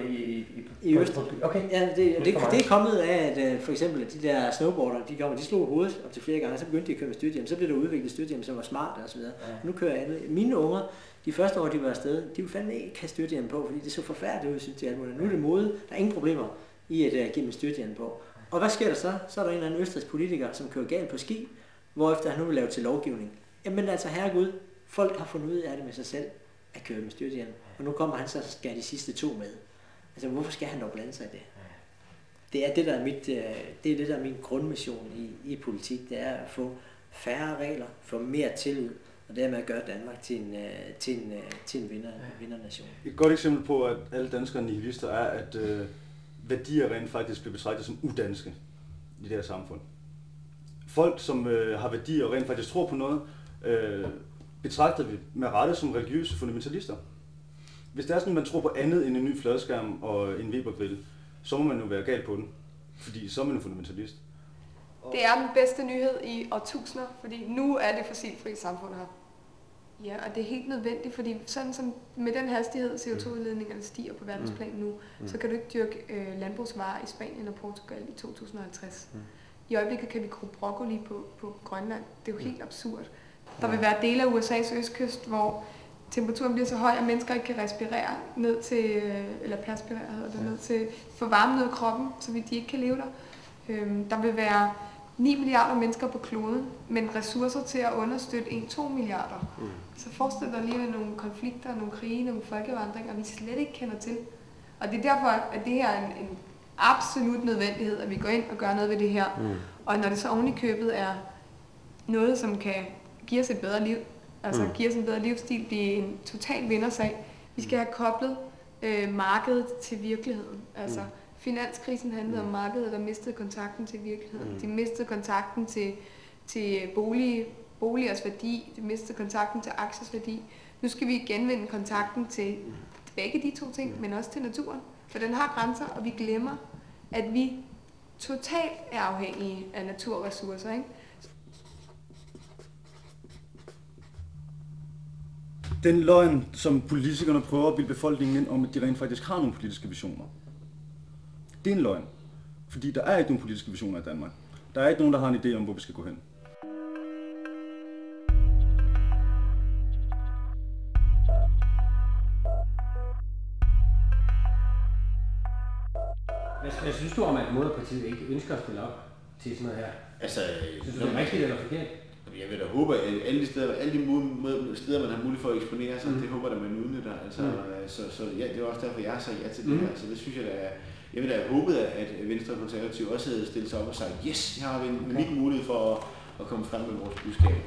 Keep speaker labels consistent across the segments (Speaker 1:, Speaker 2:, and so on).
Speaker 1: I Østrig.
Speaker 2: Okay.
Speaker 1: Ja, det er kommet af, at for eksempel de der snowboarder, de slog hovedet op til flere gange, så begyndte de at køre med styrthjem, så blev der udviklet styrthjem, som var smart og så videre. Ja. Nu kører alle. Mine unger, de første år de var afsted, de ville fandme ikke have styrthjem på, fordi det så forfærdeligt ud, synes de alt muligt. Nu er det mode, der er ingen problemer i at give dem styrthjem på. Og hvad sker der så? Så er der en eller anden østrigsk politiker, som kører galt på ski, hvorefter han nu vil lave til lovgivning. Jamen altså, herregud, folk har fundet ud af det med sig selv at køre med styrthjem, og nu kommer han så skal de sidste 2 med. Altså, hvorfor skal han dog blande sig i det? Det er det, der er min grundmission i politik, det er at få færre regler, få mere tillid, og dermed at gøre Danmark til en vindernation.
Speaker 3: Et godt eksempel på, at alle danskere nihilister er, at værdier rent faktisk bliver betragtet som udanske i det her samfund. Folk, som har værdier og rent faktisk tror på noget, betragter vi med rette som religiøse fundamentalister. Hvis det er sådan, at man tror på andet end en ny fladskærm og en Weber-grill, så må man jo være gal på den, fordi så er man en fundamentalist.
Speaker 4: Det er den bedste nyhed i årtusinder, fordi nu er det fossilfri samfund her. Ja, og det er helt nødvendigt, fordi sådan som med den hastighed CO2-udledningerne stiger på verdensplan nu, så kan du ikke dyrke landbrugsvarer i Spanien og Portugal i 2050. I øjeblikket kan vi gro broccoli på Grønland. Det er jo helt absurd. Der vil være dele af USA's østkyst, hvor temperaturen bliver så høj, at mennesker ikke kan respirere ned til, eller perspirere hedder det, ned til, få varme ned af kroppen, så de ikke kan leve der. Der vil være 9 milliarder mennesker på kloden, men ressourcer til at understøtte 1-2 milliarder. Så forestil dig lige nogle konflikter, nogle krige, nogle folkevandringer, vi slet ikke kender til. Og det er derfor, at det her er en absolut nødvendighed, at vi går ind og gør noget ved det her. Og når det så oven i købet er noget, som kan give os et bedre liv, altså give os en bedre livsstil, blive en total vindersag. Vi skal have koblet markedet til virkeligheden. Altså, finanskrisen handlede om markedet, der mistede kontakten til virkeligheden. De mistede kontakten til boligers værdi, de mistede kontakten til aktiers værdi. Nu skal vi genvinde kontakten til begge de 2 ting, men også til naturen. For den har grænser, og vi glemmer, at vi totalt er afhængige af naturressourcer, ikke?
Speaker 3: Den løgn, som politikerne prøver at bilde befolkningen ind om, at de rent faktisk har nogle politiske visioner, det er en løgn. Fordi der er ikke nogen politiske visioner i Danmark. Der er ikke nogen, der har en idé om, hvor vi skal gå hen.
Speaker 2: Hvad synes du om, at Moderpartiet ikke ønsker at stille op til sådan noget her?
Speaker 5: Altså,
Speaker 2: synes du, det er rigtigt eller forkert?
Speaker 5: Jeg vil da håbe, at alle de steder, man har mulighed for at eksponere sig, det håber jeg, man udnytter. Altså, så ja, det er også derfor, jeg har sagt ja til det her. Så det synes jeg da, jeg vil da have håbet, at Venstre og Konservative også havde stillet sig op og sagt, yes, her har vi en unik mulighed for at komme frem med vores budskab.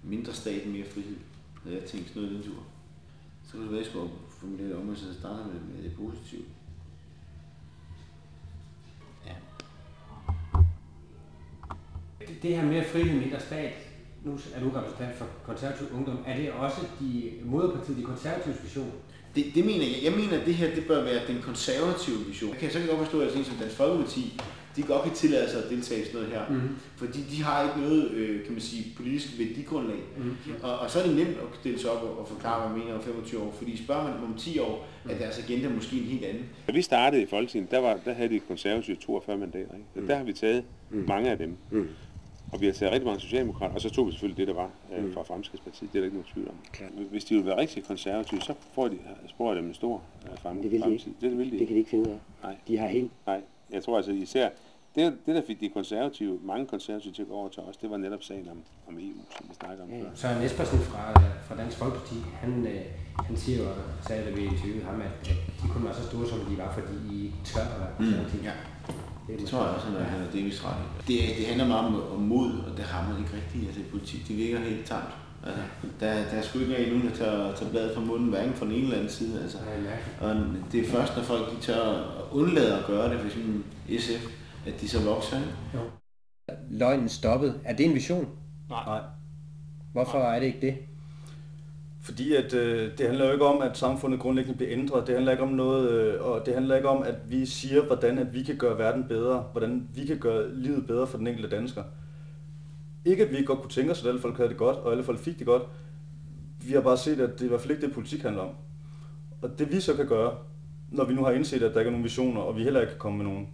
Speaker 5: Mindre stat, mere frihed, havde jeg tænkt sådan noget i den tur. Så kan det være, at jeg skulle formulere det om, at jeg starter med det positive.
Speaker 2: Det her mere frihed, mindre stat, nu er du repræsentant for konservativ ungdom, er det også Moderpartiet, de konservatives vision?
Speaker 5: Det mener jeg. Jeg mener, at det her det bør være den konservative vision. Så kan jeg godt forstå, at sådan som Dansk Folkeparti, de godt kan tillade sig at deltage i sådan noget her. Fordi de har ikke noget, kan man sige, politisk værdigrundlag. Og så er det nemt at stille sig op og forklare, hvad man mener om 25 år. Fordi spørger man om 10 år, at deres agenda måske en helt anden.
Speaker 6: Da vi startede i Folketinget, der havde de konservative 42 mandater. Ikke? Der har vi taget mange af dem. Og vi har taget rigtig mange socialdemokrater, og så tog vi selvfølgelig det, der var fra Fremskridtspartiet. Det er der ikke nogen tvivl om. Klar. Hvis de vil være rigtig konservative, så får dem en stor fremtid.
Speaker 2: Det vil de ikke.
Speaker 6: Det vil de ikke.
Speaker 2: Det kan de ikke finde ud af.
Speaker 6: Nej.
Speaker 2: De har helt...
Speaker 6: Nej, jeg tror altså især, det der fik de konservative, mange konservative til at gå over til os, det var netop sagen om EU, som vi snakker om før.
Speaker 2: Søren Espersen fra Dansk Folkeparti, han siger jo, sagde da vi interviewede ham, at de kun var så store, som de var, fordi I tør at være konservative.
Speaker 5: Ja. Det tror jeg også, at han er delvis ret. Det handler meget om mod, og det har man ikke rigtigt. Altså i politik, det virker helt tamt. Altså, der er sgu ikke nogen, der tager bladet fra munden, hverken fra den ene eller anden side. Altså. Og det er først, når folk de tør at undlade at gøre det, for eksempel SF, at de så vokser.
Speaker 2: Jo. Løgnen stoppet. Er det en vision?
Speaker 3: Nej.
Speaker 2: Hvorfor er det ikke det?
Speaker 3: Fordi at, det handler jo ikke om, at samfundet grundlæggende bliver ændret. Det handler ikke om noget, og det handler ikke om, at vi siger, hvordan at vi kan gøre verden bedre, hvordan vi kan gøre livet bedre for den enkelte dansker. Ikke at vi ikke godt kunne tænke os, at alle folk havde det godt, og alle folk fik det godt. Vi har bare set, at det i hvert fald ikke det, politik handler om. Og det vi så kan gøre, når vi nu har indset, at der ikke er nogen visioner, og vi heller ikke kan komme med nogen,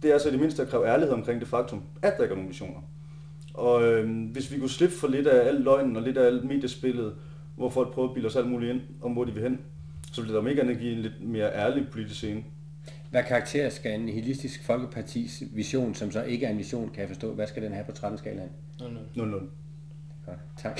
Speaker 3: det er så i det mindste at kræve ærlighed omkring det faktum, at der ikke er nogen visioner. Og hvis vi kunne slippe for lidt af al løgnen og lidt af alt mediespillet, hvor folk prøver at bilde os alt muligt ind, om hvor de vil hen, så bliver der mega energi en lidt mere ærlig politisk scene.
Speaker 2: Hvad karakter skal en nihilistisk folkepartis vision, som så ikke er en vision, kan jeg forstå, hvad skal den have på 13-skalaen?
Speaker 3: 0-0.
Speaker 2: Godt, tak.